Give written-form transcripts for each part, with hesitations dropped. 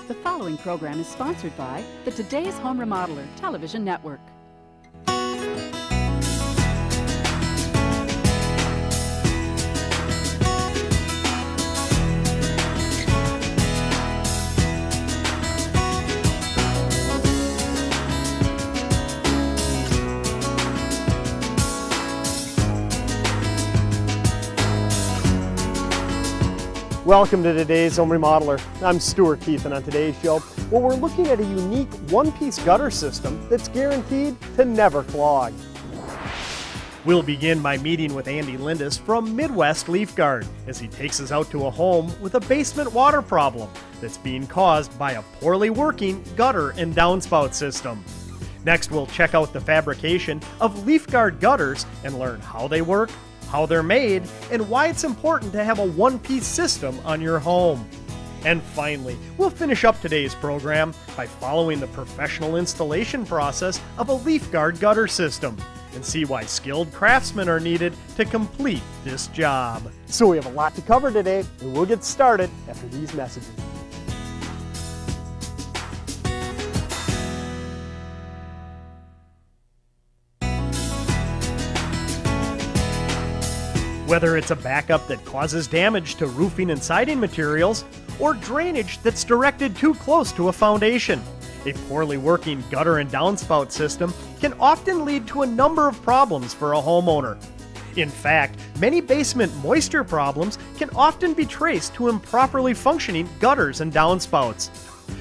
The following program is sponsored by the Today's Home Remodeler television network. Welcome to Today's Home Remodeler. I'm Stuart Keith, and on today's show, we're looking at a unique one-piece gutter system that's guaranteed to never clog. We'll begin by meeting with Andy Lindis from Midwest LeafGuard as he takes us out to a home with a basement water problem that's being caused by a poorly working gutter and downspout system. Next, we'll check out the fabrication of LeafGuard gutters and learn how they work, how they're made, and why it's important to have a one-piece system on your home. And finally, we'll finish up today's program by following the professional installation process of a LeafGuard gutter system and see why skilled craftsmen are needed to complete this job. So we have a lot to cover today, and we'll get started after these messages. Whether it's a backup that causes damage to roofing and siding materials, or drainage that's directed too close to a foundation, a poorly working gutter and downspout system can often lead to a number of problems for a homeowner. In fact, many basement moisture problems can often be traced to improperly functioning gutters and downspouts.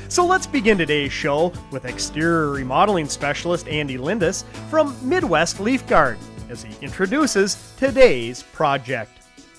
So let's begin today's show with exterior remodeling specialist Andy Lindis from Midwest LeafGuard as he introduces today's project.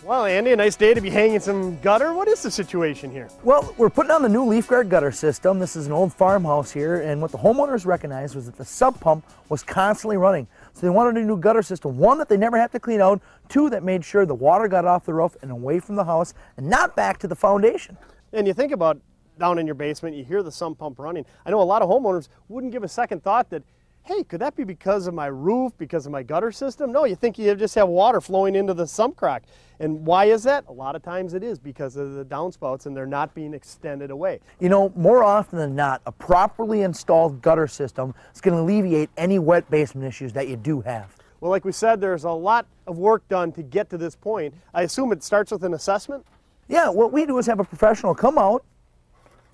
Well, Andy, a nice day to be hanging some gutter. What is the situation here? Well, we're putting on the new LeafGuard gutter system. This is an old farmhouse here, and what the homeowners recognized was that the sump pump was constantly running. So they wanted a new gutter system, one that they never have to clean out, two that made sure the water got off the roof and away from the house and not back to the foundation. And you think about down in your basement, you hear the sump pump running. I know a lot of homeowners wouldn't give a second thought that, hey, could that be because of my roof, because of my gutter system? No, you think you just have water flowing into the sump crack. And why is that? A lot of times it is because of the downspouts and they're not being extended away. You know, more often than not, a properly installed gutter system is going to alleviate any wet basement issues that you do have. Well, like we said, there's a lot of work done to get to this point. I assume it starts with an assessment? Yeah, what we do is have a professional come out,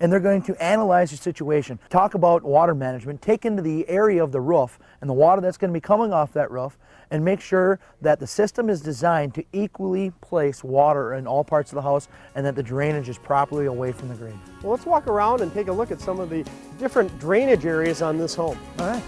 and they're going to analyze your situation, talk about water management, take into the area of the roof and the water that's going to be coming off that roof, and make sure that the system is designed to equally place water in all parts of the house and that the drainage is properly away from the green. Well, let's walk around and take a look at some of the different drainage areas on this home. All right.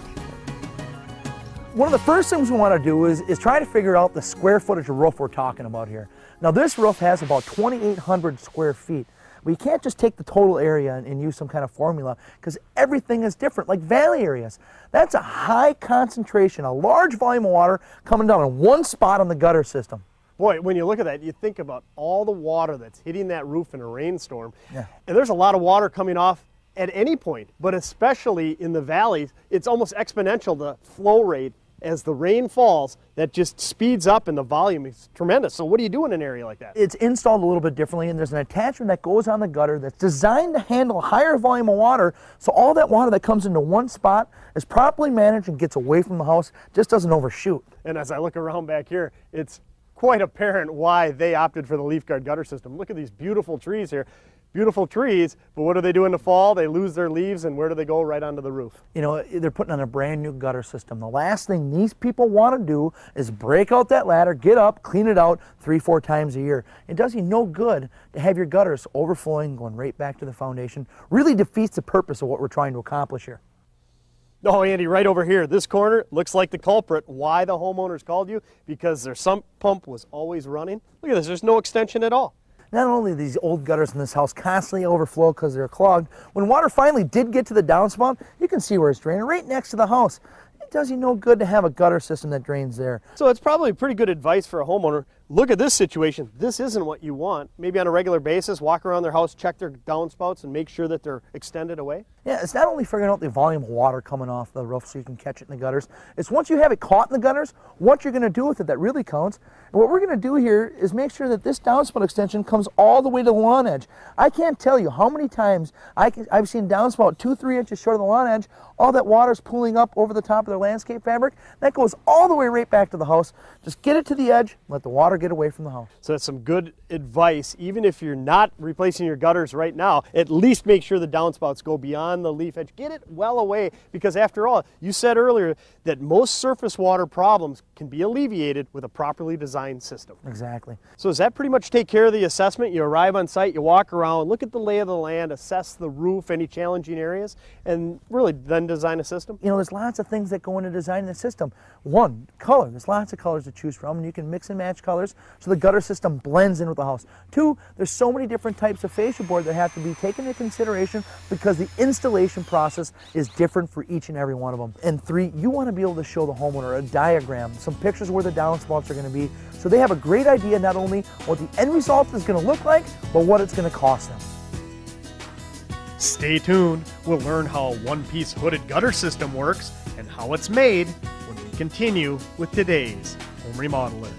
One of the first things we want to do is try to figure out the square footage of roof we're talking about here. Now, this roof has about 2,800 square feet. But you can't just take the total area and use some kind of formula because everything is different, like valley areas. That's a high concentration, a large volume of water coming down in one spot on the gutter system. Boy, when you look at that, you think about all the water that's hitting that roof in a rainstorm. Yeah. And there's a lot of water coming off at any point, but especially in the valleys, it's almost exponential, the flow rate. As the rain falls, that just speeds up and the volume is tremendous. So what do you do in an area like that? It's installed a little bit differently, and there's an attachment that goes on the gutter that's designed to handle a higher volume of water, so all that water that comes into one spot is properly managed and gets away from the house, just doesn't overshoot. And as I look around back here, it's quite apparent why they opted for the LeafGuard gutter system. Look at these beautiful trees here. Beautiful trees, but what do they do in the fall? They lose their leaves, and where do they go? Right onto the roof. You know, they're putting on a brand new gutter system. The last thing these people want to do is break out that ladder, get up, clean it out 3-4 times a year. It does you no good to have your gutters overflowing, going right back to the foundation. Really defeats the purpose of what we're trying to accomplish here. Oh, Andy, right over here, this corner looks like the culprit. Why the homeowners called you? Because their sump pump was always running. Look at this, there's no extension at all. Not only do these old gutters in this house constantly overflow because they're clogged, when water finally did get to the downspout, you can see where it's draining right next to the house. It does you no good to have a gutter system that drains there. So it's probably pretty good advice for a homeowner look at this situation. This isn't what you want. Maybe on a regular basis, walk around their house, check their downspouts, and make sure that they're extended away. Yeah, it's not only figuring out the volume of water coming off the roof so you can catch it in the gutters. It's once you have it caught in the gutters, what you're going to do with it that really counts. And what we're going to do here is make sure that this downspout extension comes all the way to the lawn edge. I can't tell you how many times I've seen downspout 2-3 inches short of the lawn edge. All that water's pooling up over the top of their landscape fabric. That goes all the way right back to the house. Just get it to the edge, let the water get away from the house. So that's some good advice. Even if you're not replacing your gutters right now, at least make sure the downspouts go beyond the leaf edge. Get it well away, because after all, you said earlier that most surface water problems can be alleviated with a properly designed system. Exactly. So does that pretty much take care of the assessment? You arrive on site, you walk around, look at the lay of the land, assess the roof, any challenging areas, and really then design a system? You know, there's lots of things that go into designing the system. One, color. There's lots of colors to choose from, and you can mix and match colors so the gutter system blends in with the house. Two, there's so many different types of fascia board that have to be taken into consideration because the installation process is different for each and every one of them. And three, you want to be able to show the homeowner a diagram, some pictures where the downspouts are going to be, so they have a great idea not only what the end result is going to look like, but what it's going to cost them. Stay tuned. We'll learn how a one-piece hooded gutter system works and how it's made when we continue with today's Home Remodeler.